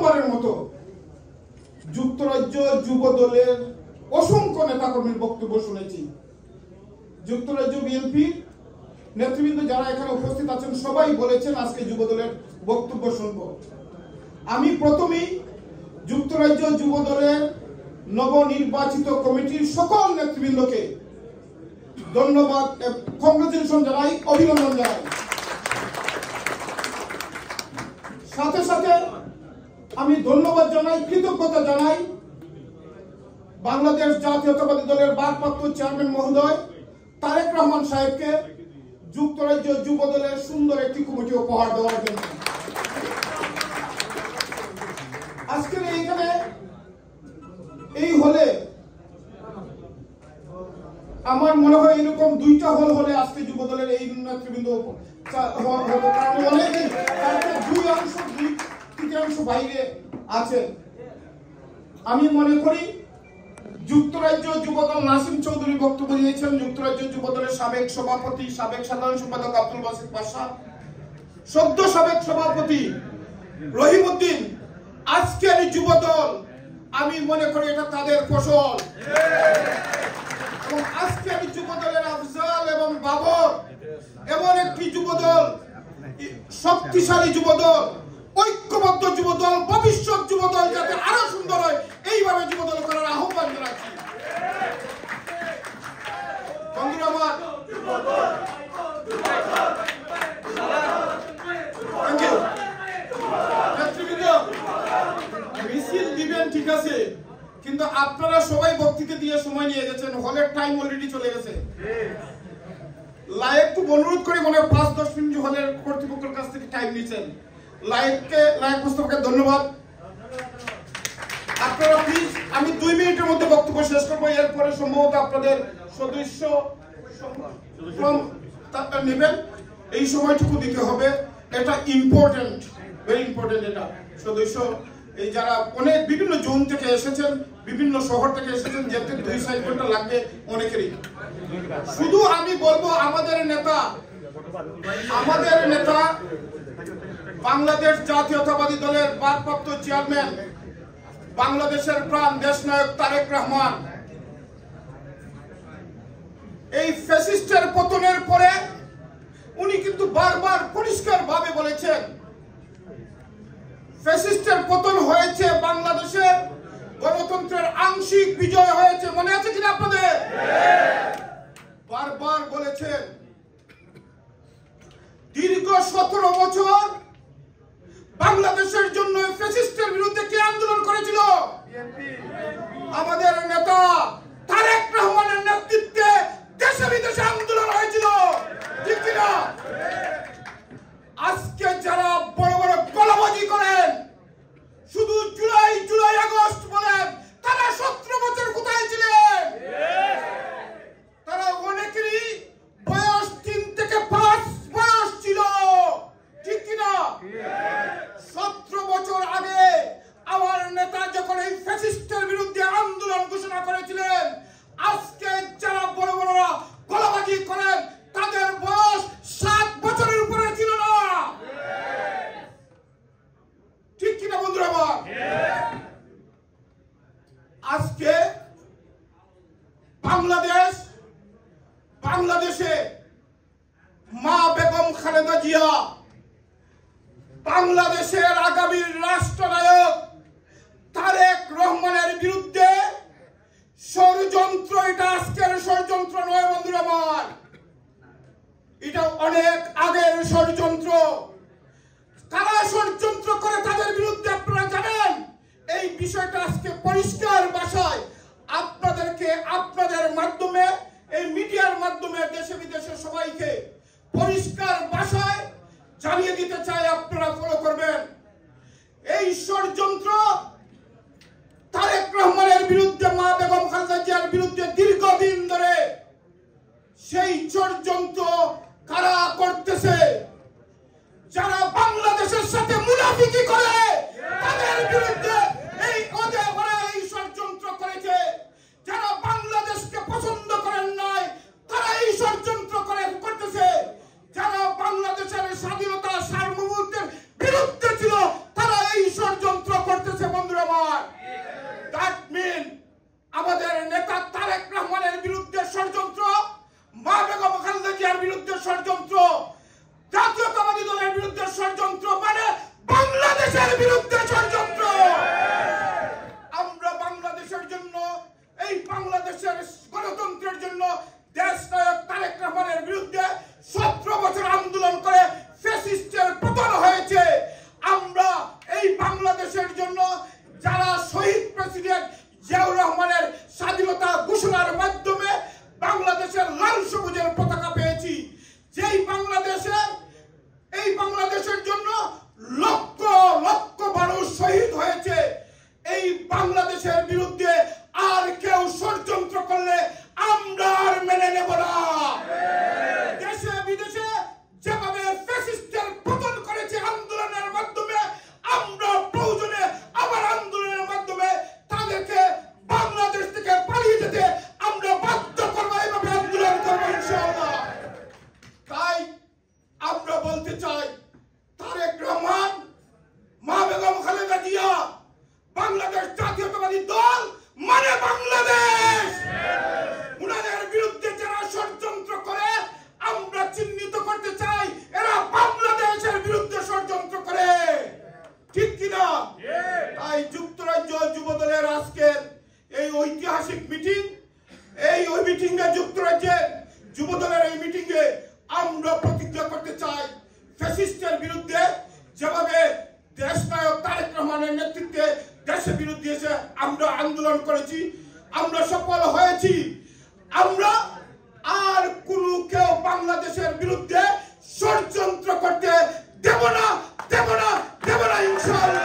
প্রথমবারের মতো যুক্তরাজ্য যুব দলের অসংখ্য নেতাকর্মীর বক্তব্য শুনেছি। যুক্তরাজ্য বিএনপির নেতৃবৃন্দ যারা এখানে উপস্থিত আছেন সবাই বলেছেন আজকে যুব দলের বক্তব্য শুনব। আমি প্রথমেই যুক্তরাজ্য যুব দলের নবনির্বাচিত কমিটির সকল নেতৃবৃন্দকে ধন্যবাদ, কংগ্রেচুলেশন জানাই, অভিনন্দন জানাই। সাথে সাথে আমি ধন্যবাদ জানাই, কৃতজ্ঞতা জানাই বাংলাদেশ জাতীয়তাবাদী দলের ভারপ্রাপ্ত চেয়ারম্যান মহোদয় তারেক রহমান সাহেবকে যুক্তরাজ্য যুব দলের সুন্দর একটি কমিটি উপহার দেওয়ার জন্য। আজকের এইখানে এই হলে আমার মনে হয় এরকম 2টা হল হলে আজকে যুব দলের এই নেতৃবৃন্দ তৃতীয়াংশ বাইরে আছে। আমি মনে করি যুক্তরাজ্য যুবদল নাসিম চৌধুরী বক্তব্য দিয়েছেন, যুক্তরাজ্য যুবদলের সাবেক সভাপতি সাবেক সাধারণ সম্পাদক আব্দুল বাসিত পাশা, সদ্য সাবেক সভাপতি রহিমউদ্দিন। আজকের যুবদল আমি মনে করি এটা তাদের ফসল, এবং আজকের যুবদলের আফজাল এবং বাবর এমন একটি যুবদল, শক্তিশালী যুবদল, ঐক্যবদ্ধ যুবদল, ভবিষ্যৎ যুবদল যাতে আরো সুন্দর হয় এইভাবে যুবদল করার আহ্বান জানাচ্ছি। বন্ধুরা আমার, মিছিল দিবেন ঠিক আছে, কিন্তু আপনারা সবাই বক্তৃতা দিয়ে সময় নিয়ে গেছেন, হলের টাইম অলরেডি চলে গেছে। লাইভ খুব অনুরোধ করি, মনে হয় 5-10 মিনিট হলের কর্তৃপক্ষের কাছ থেকে টাইম নিচ্ছেন। লাইভ পুস্তককে ধন্যবাদ। আপনারা প্লিজ, আমি 2 মিনিটের মধ্যে বক্তব্য শেষ করবো, এরপরে সম্ভবত আপনাদের সদস্য নেবেন, এই সময়টুকু দিতে হবে। এটা ইম্পর্টেন্ট, ভেরি ইম্পর্টেন্ট। এটা সদস্য এই যারা অনেক বিভিন্ন জোন থেকে এসেছেন, বিভিন্ন শহর থেকে এসেছেন, যেতে 2-4 ঘন্টা লাগবে অনেকেরই। শুধু আমি বলবো আমাদের নেতা বাংলাদেশ জাতীয়তাবাদী দলের ভারপ্রাপ্ত চেয়ারম্যান, বাংলাদেশের প্রাণ দেশনায়ক তারেক রহমান, এই ফ্যাসিস্টের পতনের পরে উনি কিন্তু বারবার পরিষ্কার ভাবে বলেছেন ফ্যাসিস্টের পতন হয়েছে, বাংলাদেশের গণতন্ত্রের আংশিক বিজয় হয়েছে। মনে আছে কিনা আপনাদের? বারবার বলেছেন। দীর্ঘ 17 বছর বাংলাদেশের জন্য ফ্যাসিস্টের বিরুদ্ধে কে আন্দোলন করেছিল? আমাদের নেতা তারেক রহমানের নেতৃত্বে দেশে বিদেশে আন্দোলন হয়েছিল, ঠিক কিনা? আজকে যারা বড় বড় গলাবাজি করেন, শুধু জুলাই আগস্ট বলেন, তারা 17 বছর কোথায় ছিলেন? তারা অনেকেরই বয়স 3 থেকে 5 বয়স ছিল, ঠিক কিনা? 17 বছর আগে আমার নেতা যখন এই ফ্যাসিস্টের বিরুদ্ধে আন্দোলন ঘোষণা করেছিলেন, আজকে যারা বড় বড়রা গলাবাজি করেন তাদের বয়স 7 বছরের উপরে ছিল না, ঠিক কিনা বন্ধুরা আমার? আজকে বাংলাদেশে মা বেগম খালেদা জিয়া, বাংলাদেশের আগামী রাষ্ট্রনায়ক তারেক রহমানের বিরুদ্ধে ষড়যন্ত্র। এটা আজকের ষড়যন্ত্র নয় বন্ধুরা আমার, এটা অনেক আগের ষড়যন্ত্র। কারা ষড়যন্ত্র করে তাদের বিরুদ্ধে আপনারা জানেন। এই বিষয়টা আজকে পরিষ্কার ভাষায় আপনাদেরকে, আপনাদের মাধ্যমে, এই মিডিয়ার মাধ্যমে দেশে বিদেশে সবাইকে পরিষ্কার ভাষায় জানিয়ে দিতে চাই, আপনারা ফলো করবেন। এই ষড়যন্ত্র তারেক রহমানের বিরুদ্ধে, মা বেগম খালেদা জিয়ার বিরুদ্ধে দীর্ঘদিন ধরে সেই ষড়যন্ত্র কারা করতেছে? যারা বাংলাদেশের সাথে মুনাফিকি করে তাদের বিরুদ্ধে এই ষড়যন্ত্র করেছে। যারা বাংলাদেশকে পছন্দ করেন নাই তারা এই ষড়যন্ত্র করতেছে। যারা বাংলাদেশের স্বাধীনতা সার্বভৌমত্বের বিরুদ্ধে ছিল তারা এই ষড়যন্ত্র করতে ঠিক কিনা? তাই যুক্তরাজ্য যুবদলের আজকের এই ঐতিহাসিক মিটিং, এই মিটিংয়ে যুক্তরাজ্যের যুবদলের এই মিটিংয়ে আমরা প্রতিজ্ঞা করতে চাই ফ্যাসিস্টের বিরুদ্ধে, যেভাবে দেশনায়ক তারেক রহমানের নেতৃত্বে দেশের বিরুদ্ধে এসে আমরা আন্দোলন করেছি, আমরা সফল হয়েছি। আমরা আর কোনো কেউ বাংলাদেশের বিরুদ্ধে ষড়যন্ত্র করতে দেব না, দেব না, দেব না ইনশাআল্লাহ।